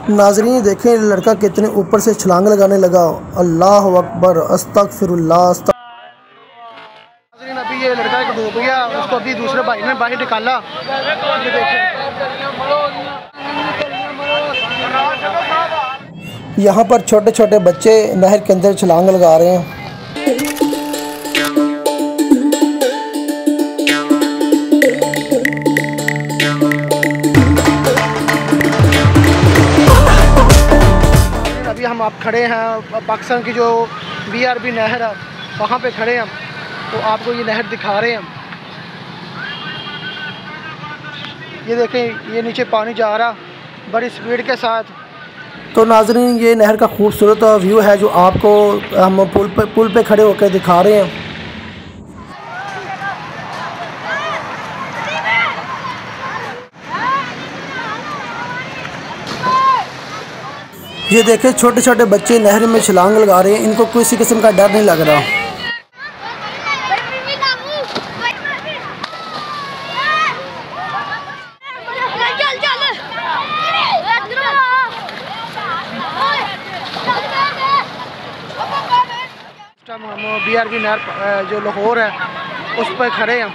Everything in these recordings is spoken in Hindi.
नाज़रीन देखें लड़का कितने ऊपर से छलांग लगाने लगा। अल्लाह अकबर, अस्तगफिरुल्लाह। नाज़रीन अभी ये लड़का एक डूब गया, उसको अभी दूसरे भाई ने बाहर निकाला। यहाँ पर छोटे छोटे बच्चे नहर के अंदर छलांग लगा रहे हैं। अभी हम आप खड़े हैं पाकिस्तान की जो BRB नहर है वहाँ पे खड़े हैं, तो आपको ये नहर दिखा रहे हैं। ये देखें ये नीचे पानी जा रहा बड़ी स्पीड के साथ। तो नाज़रीन ये नहर का खूबसूरत व्यू है जो आपको हम पुल पे खड़े होकर दिखा रहे हैं। ये देखें छोटे छोटे बच्चे नहर में छलांग लगा रहे हैं, इनको किसी किस्म का डर नहीं लग रहा। हम BRB नहर जो लाहौर है उस पर खड़े हैं।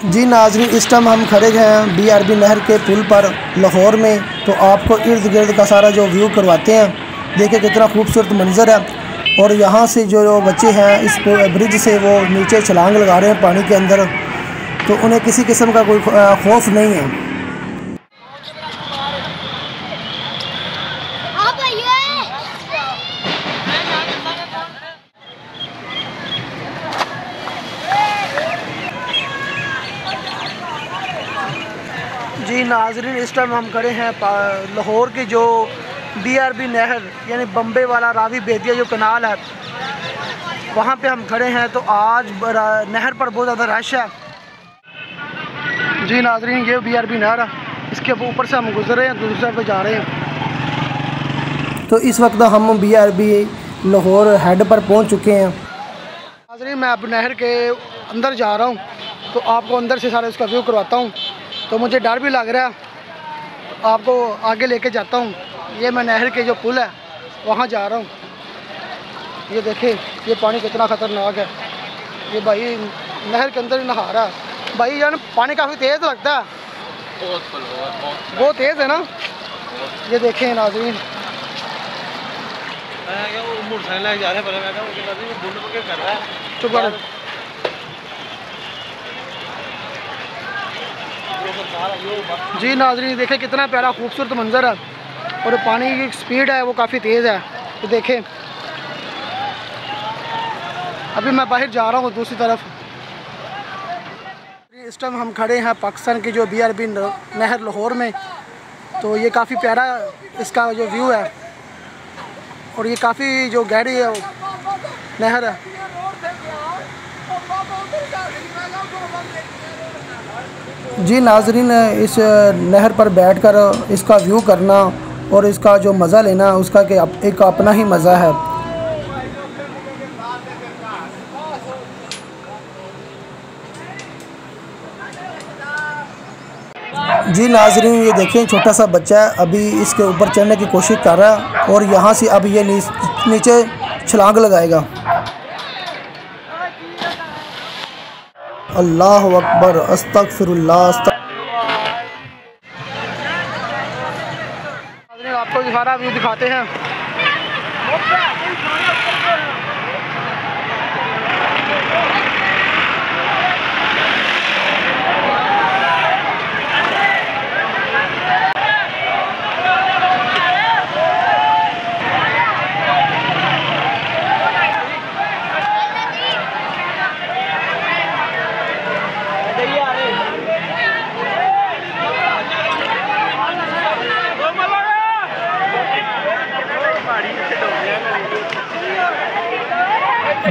जी नाज़रीन इस टाइम हम खड़े हैं BRB नहर के पुल पर लाहौर में, तो आपको इर्द गिर्द का सारा जो व्यू करवाते हैं। देखिए कितना खूबसूरत मंजर है। और यहाँ से जो बच्चे हैं इस ब्रिज से वो नीचे छलांग लगा रहे हैं पानी के अंदर, तो उन्हें किसी किस्म का कोई खौफ नहीं है। जी नाज़रीन इस टाइम हम खड़े हैं लाहौर की जो BRB नहर यानी बम्बे वाला रावी बेदिया जो कनाल है वहाँ पे हम खड़े हैं। तो आज नहर पर बहुत ज़्यादा रश है। जी नाज़रीन ये BRB नहर है, इसके ऊपर से हम गुजर रहे हैं, दूसरी तरफ पे जा रहे हैं। तो इस वक्त हम BRB लाहौर हेड पर पहुँच चुके हैं। नाज़रीन मैं अब नहर के अंदर जा रहा हूँ, तो आपको अंदर से सारा इसका व्यू करवाता हूँ। तो मुझे डर भी लग रहा है, तो आपको आगे लेके जाता हूँ। ये मैं नहर के जो पुल है वहाँ जा रहा हूँ। ये देखें ये पानी कितना ख़तरनाक है। ये भाई नहर के अंदर ही नहा रहा है। भाई यार पानी काफ़ी तेज़ लगता है, बहुत तेज़ है ना। ये देखें नाज़रीन चुप कर। जी नाज़रीन देखें कितना प्यारा खूबसूरत मंजर है, और पानी की स्पीड है वो काफ़ी तेज़ है। तो देखें अभी मैं बाहर जा रहा हूँ दूसरी तरफ। इस टाइम हम खड़े हैं पाकिस्तान की जो BRB नहर लाहौर में, तो ये काफ़ी प्यारा इसका जो व्यू है, और ये काफ़ी जो गहरी है नहर है। जी नाज़रीन इस नहर पर बैठकर इसका व्यू करना और इसका जो मज़ा लेना उसका एक अपना ही मज़ा है। जी नाज़रीन ये देखें छोटा सा बच्चा अभी इसके ऊपर चढ़ने की कोशिश कर रहा है, और यहाँ से अब ये नीचे छलांग लगाएगा। अल्लाह अकबर, अस्तगफिरुल्लाह। आपको सारा व्यू दिखाते हैं।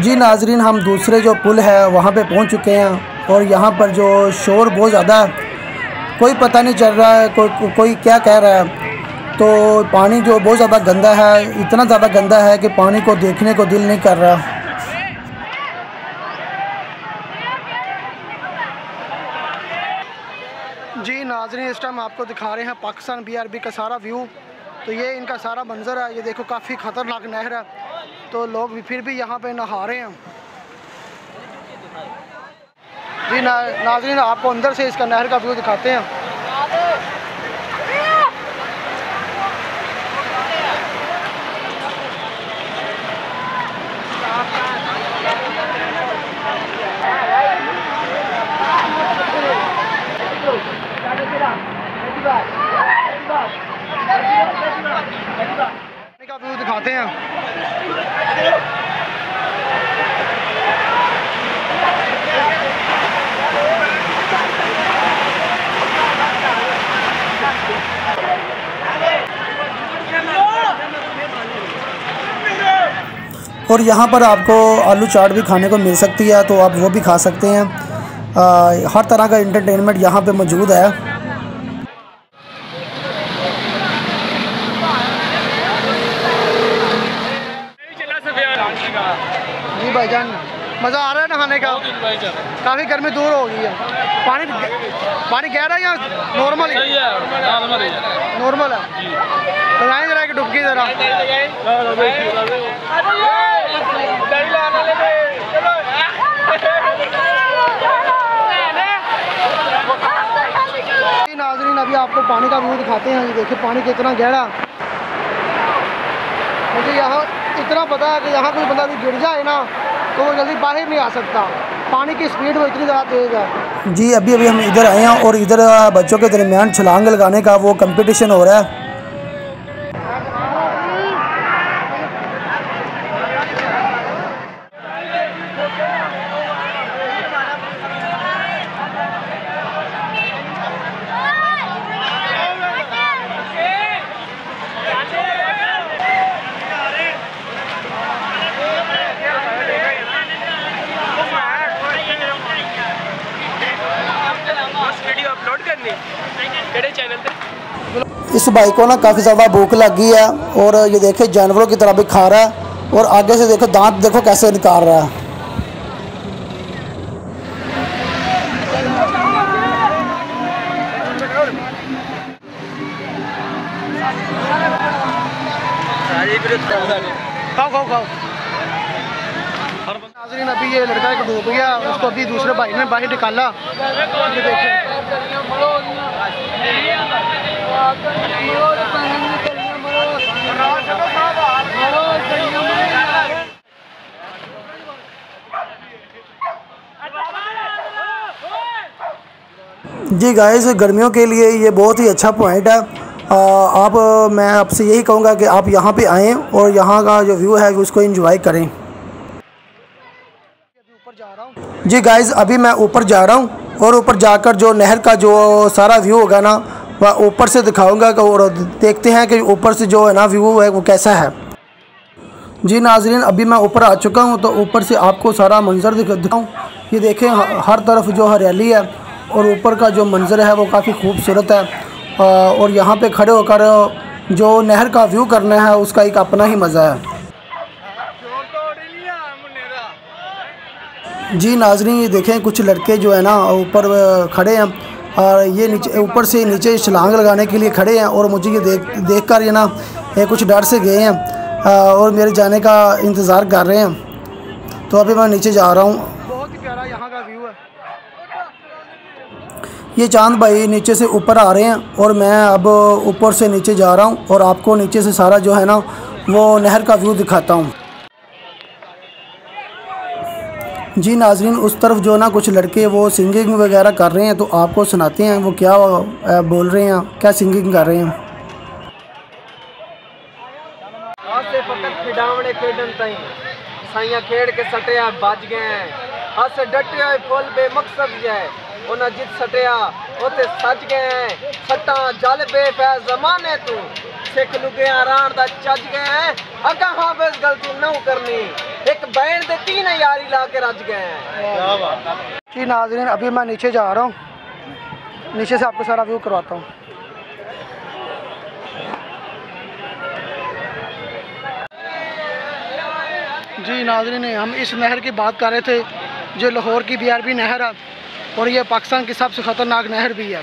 जी नाज़रीन हम दूसरे जो पुल है वहाँ पे पहुँच चुके हैं, और यहाँ पर जो शोर बहुत ज़्यादा है, कोई पता नहीं चल रहा है कोई क्या कह रहा है। तो पानी जो बहुत ज़्यादा गंदा है, इतना ज़्यादा गंदा है कि पानी को देखने को दिल नहीं कर रहा। जी नाज़रीन इस टाइम आपको दिखा रहे हैं पाकिस्तान BRB का सारा व्यू। तो ये इनका सारा मंजर है, ये देखो काफ़ी ख़तरनाक नहर है, तो लोग भी फिर भी यहाँ पे नहा रहे हैं। जी नाज़रीन आपको अंदर से इसका नहर का व्यू दिखाते हैं। का व्यू दिखाते हैं। और यहाँ पर आपको आलू चाट भी खाने को मिल सकती है, तो आप वो भी खा सकते हैं। हर तरह का एंटरटेनमेंट यहाँ पे मौजूद है। जी भाईजान मज़ा आ रहा है नहाने का, काफ़ी गर्मी दूर हो गई है। पानी गहरा है या नॉर्मल है? नॉर्मल है। लगाएं जरा एक डुबकी जरा। नाज़रीन अभी आपको पानी का व्यू दिखाते हैं। ये देखिए पानी कितना गहरा। मुझे यहाँ इतना पता है कि यहाँ कोई बंदा भी गिर जाए ना तो वो जल्दी बाहर नहीं आ सकता, पानी की स्पीड वो इतनी ज़्यादा तेज़ है। जी अभी हम इधर आए हैं और इधर बच्चों के दरमियान छलांग लगाने का वो कंपटीशन हो रहा है। इस भाई को ना काफ़ी ज़्यादा भूख लगी है और ये देखे जानवरों की तरह भी खा रहा है और आगे से देखो दांत देखो कैसे निकाल रहा है। खाओ। नाज़रीन अभी ये लड़का एक डूब गया, उसको अभी दूसरे भाई ने बाहर निकाला। ये देखिए जी गाइस गर्मियों के लिए ये बहुत ही अच्छा पॉइंट है। मैं आपसे यही कहूँगा कि आप यहाँ पे आएँ और यहाँ का जो व्यू है उसको एंजॉय करें। जी गाइस अभी मैं ऊपर जा रहा हूँ और ऊपर जाकर जो नहर का जो सारा व्यू होगा ना वह ऊपर से दिखाऊंगा और देखते हैं कि ऊपर से जो है ना व्यू है वो कैसा है। जी नाज़रीन अभी मैं ऊपर आ चुका हूँ, तो ऊपर से आपको सारा मंजर दिखाऊँ। ये देखें हर तरफ जो हरियाली है और ऊपर का जो मंजर है वो काफ़ी खूबसूरत है और यहाँ पे खड़े होकर जो नहर का व्यू करना है उसका एक अपना ही मज़ा है। जी नाज़रीन ये देखें कुछ लड़के जो है ना ऊपर खड़े हैं और ये नीचे ऊपर से नीचे छलांग लगाने के लिए खड़े हैं और मुझे ये देख कर ये ना कुछ डर से गए हैं और मेरे जाने का इंतज़ार कर रहे हैं। तो अभी मैं नीचे जा रहा हूँ। बहुत ही प्यारा यहाँ का व्यू है। ये चांद भाई नीचे से ऊपर आ रहे हैं और मैं अब ऊपर से नीचे जा रहा हूँ और आपको नीचे से सारा जो है ना वो नहर का व्यू दिखाता हूँ। जी नाज़रीन उस तरफ जो ना कुछ लड़के वो सिंगिंग वगैरह कर रहे हैं, तो आपको सुनाते हैं वो क्या बोल रहे हैं, क्या सिंगिंग कर रहे हैं। साइया खेड़ के सटिया बज गए हस डटिया फुल बेमकसद जाए उन्हें जित सटिया उते सज गए सट्टा जल बेफैज जमाने तू सिख लुगिया रान दा चज गए अगा हाफिज गलती न करनी एक बैंड दे तीन यारी ला के रज गए। जी नाज़रीन अभी मैं नीचे जा रहा हूँ, नीचे से आपको सारा व्यू करवाता हूँ। जी नाज़रीन हम इस नहर की बात कर रहे थे जो लाहौर की BRB नहर है और ये पाकिस्तान की सबसे ख़तरनाक नहर भी है।